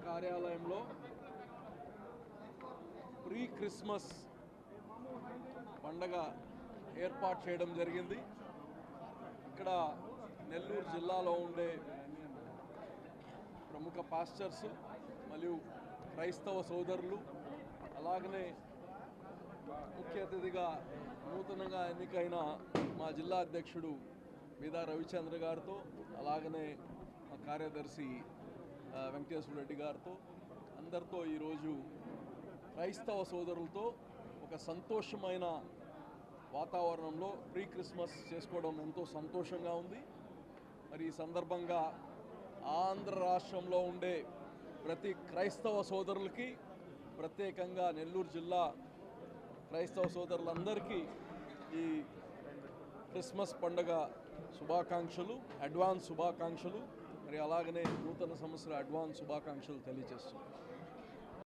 కార్యాలయంలో pre Christmas పండగ ఏర్పాటు చేయడం జరిగింది. ఇక్కడ నెల్లూరు జిల్లాలో ఉండే ప్రముఖ పాస్టర్స్ మరియు క్రైస్తవ సోదరులు, అలాగనే ముఖ్య అతిథిగా నూతనంగా ఎన్నికైన మా జిల్లా అధ్యక్షుడు మీదా రవిచంద్ర గారితో, అలాగనే మా కార్యదర్శి వెంకటేశ్వర రెడ్డి గారితో, అందరితో ఈరోజు క్రైస్తవ సోదరులతో ఒక సంతోషమైన వాతావరణంలో ప్రీ క్రిస్మస్ చేసుకోవడం ఎంతో సంతోషంగా ఉంది. మరి ఈ సందర్భంగా ఆంధ్ర రాష్ట్రంలో ఉండే ప్రతి క్రైస్తవ సోదరులకి, ప్రత్యేకంగా నెల్లూరు జిల్లా క్రైస్తవ సోదరులందరికీ ఈ క్రిస్మస్ పండుగ శుభాకాంక్షలు, అడ్వాన్స్ శుభాకాంక్షలు, మరి అలాగనే నూతన సంవత్సర అడ్వాన్స్ శుభాకాంక్షలు తెలియజేస్తున్నాను.